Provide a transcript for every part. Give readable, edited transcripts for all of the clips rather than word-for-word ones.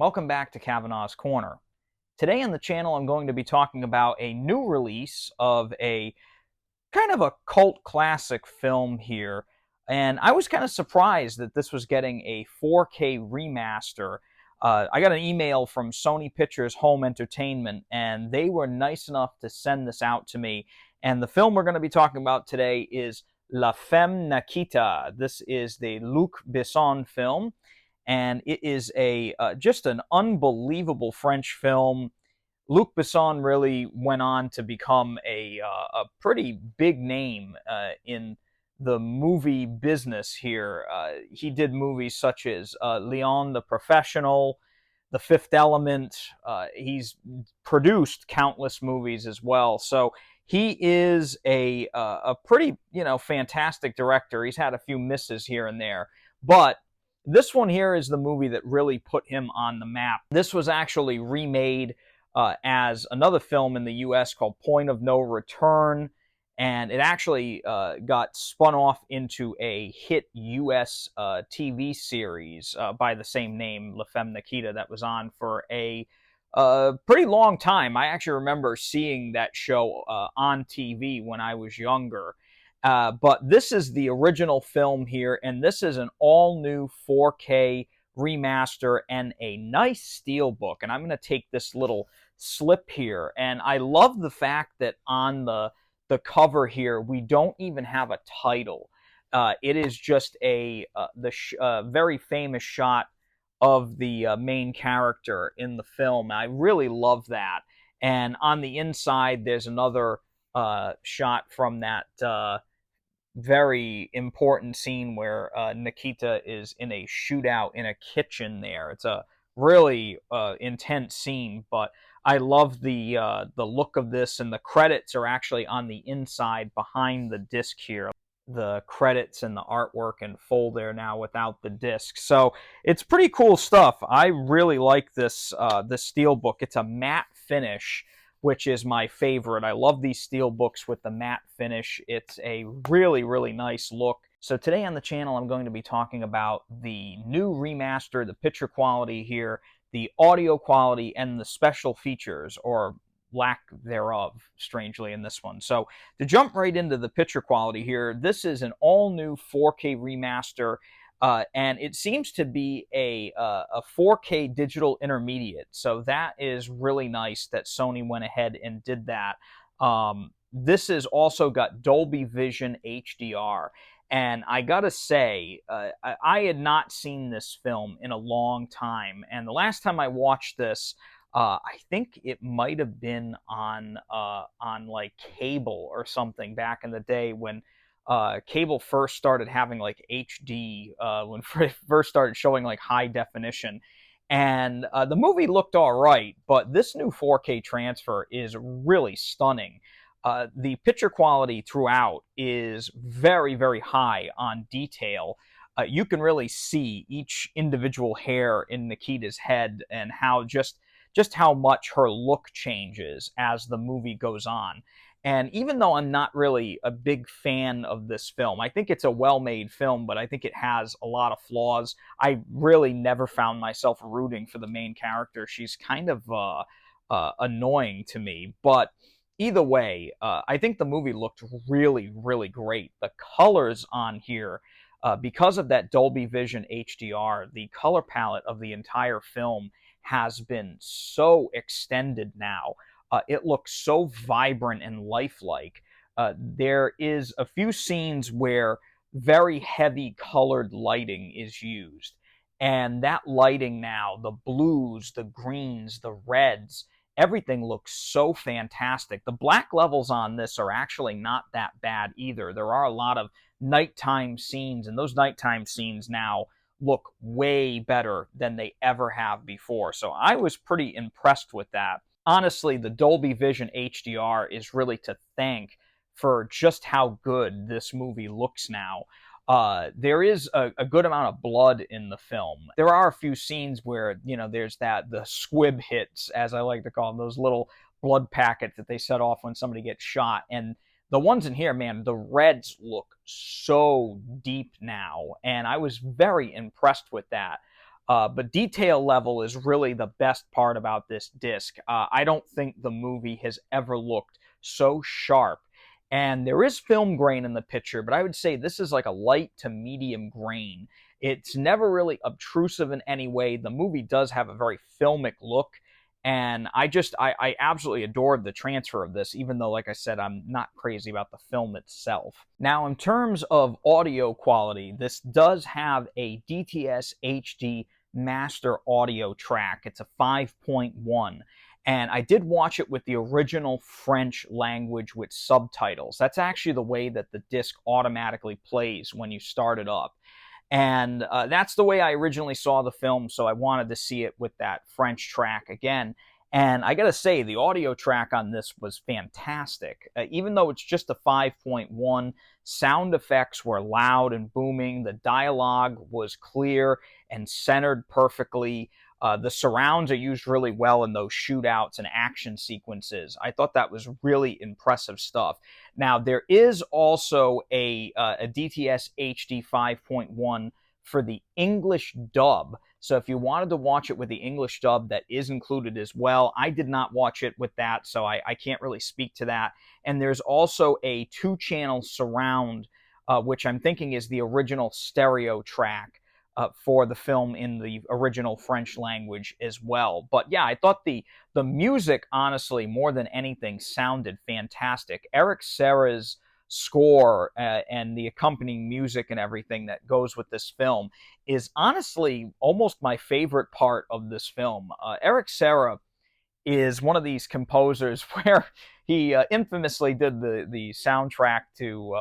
Welcome back to Kavanaugh's Corner. Today on the channel I'm going to be talking about a new release of a kind of a cult classic film here, and I was kind of surprised that this was getting a 4K remaster. I got an email from Sony Pictures Home Entertainment, and they were nice enough to send this out to me, and the film we're going to be talking about today is La Femme Nikita. This is the Luc Besson film, and it is a just an unbelievable French film. Luc Besson really went on to become a pretty big name in the movie business here. He did movies such as Leon the Professional, The Fifth Element. He's produced countless movies as well. So he is a pretty fantastic director. He's had a few misses here and there, but this one here is the movie that really put him on the map. This was actually remade as another film in the U.S. called Point of No Return, and it actually got spun off into a hit U.S. TV series by the same name, La Femme Nikita, that was on for a pretty long time. I actually remember seeing that show on TV when I was younger. But this is the original film here, and this is an all-new 4K remaster and a nice steelbook. And I'm going to take this little slip here, and I love the fact that on the cover here we don't even have a title. It is just a very famous shot of the main character in the film. I really love that. And on the inside there's another shot from that very important scene where Nikita is in a shootout in a kitchen there. It's a really intense scene, but I love the look of this, and the credits are actually on the inside behind the disc here. The credits and the artwork in full there now without the disc. So it's pretty cool stuff. I really like this steelbook. It's a matte finish, which is my favorite. I love these steel books with the matte finish. It's a really, really nice look. So today on the channel, I'm going to be talking about the new remaster, the picture quality here, the audio quality, and the special features, or lack thereof, strangely, in this one. So to jump right into the picture quality here, this is an all-new 4K remaster. And it seems to be a 4K digital intermediate, so that is really nice that Sony went ahead and did that. This has also got Dolby Vision HDR, and I gotta say, I had not seen this film in a long time, and the last time I watched this, I think it might have been on like cable or something back in the day when cable first started having like HD, when it first started showing like high definition. And the movie looked all right, but this new 4K transfer is really stunning. The picture quality throughout is very, very high on detail. You can really see each individual hair in Nikita's head and how just how much her look changes as the movie goes on. And even though I'm not really a big fan of this film, I think it's a well-made film, but I think it has a lot of flaws. I really never found myself rooting for the main character. She's kind of annoying to me. But either way, I think the movie looked really, really great. The colors on here, because of that Dolby Vision HDR, the color palette of the entire film has been so extended now. It looks so vibrant and lifelike. There is a few scenes where very heavy colored lighting is used. And that lighting now, the blues, the greens, the reds, everything looks so fantastic. The black levels on this are actually not that bad either. There are a lot of nighttime scenes, and those nighttime scenes now look way better than they ever have before. So I was pretty impressed with that. Honestly, the Dolby Vision HDR is really to thank for just how good this movie looks now. There is a good amount of blood in the film. There are a few scenes where, there's the squib hits, as I like to call them, those little blood packets that they set off when somebody gets shot. And the ones in here, man, the reds look so deep now, and I was very impressed with that. But detail level is really the best part about this disc. I don't think the movie has ever looked so sharp. And there is film grain in the picture, but I would say this is like a light to medium grain. It's never really obtrusive in any way. The movie does have a very filmic look, and I absolutely adored the transfer of this, even though, like I said, I'm not crazy about the film itself. Now, in terms of audio quality, this does have a DTS HD master audio track. It's a 5.1. And I did watch it with the original French language with subtitles. That's actually the way that the disc automatically plays when you start it up. And that's the way I originally saw the film, so I wanted to see it with that French track again. And I gotta say, the audio track on this was fantastic. Even though it's just a 5.1, sound effects were loud and booming, the dialogue was clear and centered perfectly. The surrounds are used really well in those shootouts and action sequences. I thought that was really impressive stuff. Now, there is also a DTS HD 5.1 for the English dub. So if you wanted to watch it with the English dub, that is included as well. I did not watch it with that, so I can't really speak to that. And there's also a 2-channel surround, which I'm thinking is the original stereo track for the film in the original French language as well. But yeah, I thought the music, honestly, more than anything, sounded fantastic. Eric Serra's score and the accompanying music and everything that goes with this film is honestly almost my favorite part of this film. Eric Serra is one of these composers where he infamously did the soundtrack to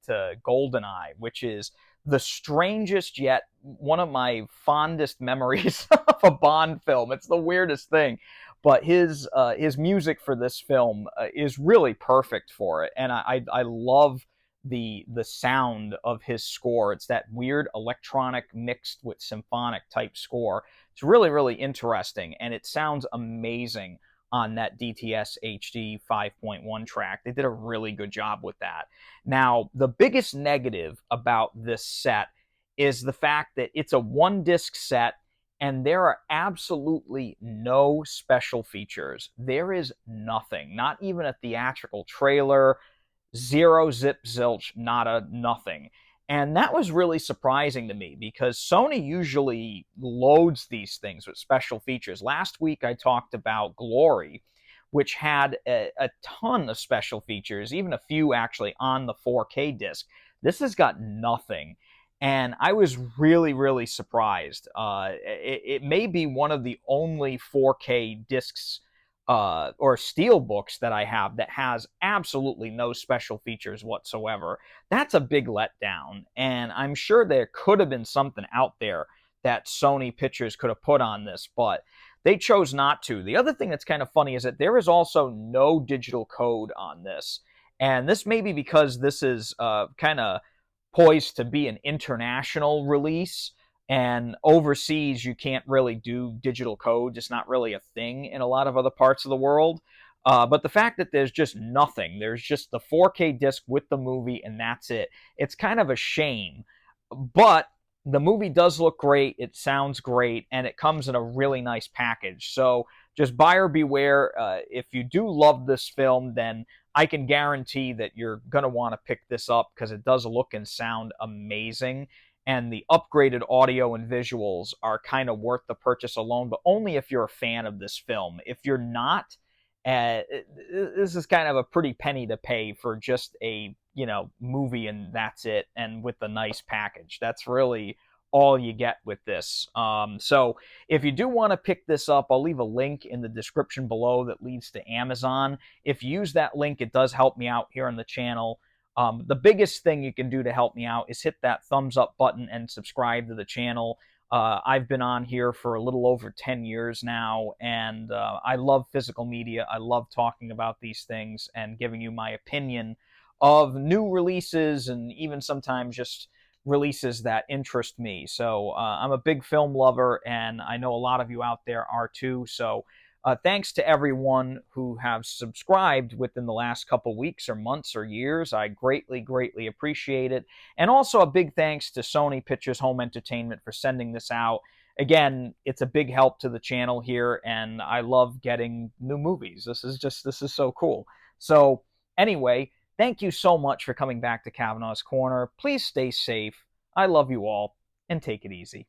GoldenEye, which is the strangest yet one of my fondest memories of a Bond film. It's the weirdest thing, but his music for this film is really perfect for it, and I love the sound of his score. It's that weird electronic mixed with symphonic type score. It's really, really interesting, and it sounds amazing on that DTS HD 5.1 track. They did a really good job with that. Now, the biggest negative about this set is the fact that it's a 1-disc set, and there are absolutely no special features. There is nothing, not even a theatrical trailer, zero, zip, zilch, nada, nothing. And that was really surprising to me because Sony usually loads these things with special features. Last week I talked about Glory, which had a ton of special features, even a few actually on the 4K disc. This has got nothing. And I was really, really surprised. It may be one of the only 4K discs or steel books that I have that has absolutely no special features whatsoever. That's a big letdown, and I'm sure there could have been something out there that Sony Pictures could have put on this, but they chose not to. The other thing that's kind of funny is that there is also no digital code on this, and this may be because this is kind of poised to be an international release, and overseas you can't really do digital code. It's not really a thing in a lot of other parts of the world. But the fact that there's just nothing, there's just the 4K disc with the movie and that's it, it's kind of a shame. But the movie does look great, it sounds great, and it comes in a really nice package. So just buyer beware. If you do love this film, then I can guarantee that you're going to want to pick this up because it does look and sound amazing. And the upgraded audio and visuals are kind of worth the purchase alone, but only if you're a fan of this film. If you're not, this is kind of a pretty penny to pay for just a movie and that's it, and with a nice package. That's really all you get with this. So if you do want to pick this up, I'll leave a link in the description below that leads to Amazon. If you use that link, it does help me out here on the channel. The biggest thing you can do to help me out is hit that thumbs up button and subscribe to the channel. I've been on here for a little over 10 years now, and I love physical media. I love talking about these things and giving you my opinion of new releases and even sometimes just releases that interest me. So I'm a big film lover, and I know a lot of you out there are too. So thanks to everyone who have subscribed within the last couple weeks or months or years. I greatly, greatly appreciate it. And also a big thanks to Sony Pictures Home Entertainment for sending this out. again, it's a big help to the channel here, and I love getting new movies. This is so cool. So anyway, thank you so much for coming back to Kavanaugh's Corner. Please stay safe. I love you all, and take it easy.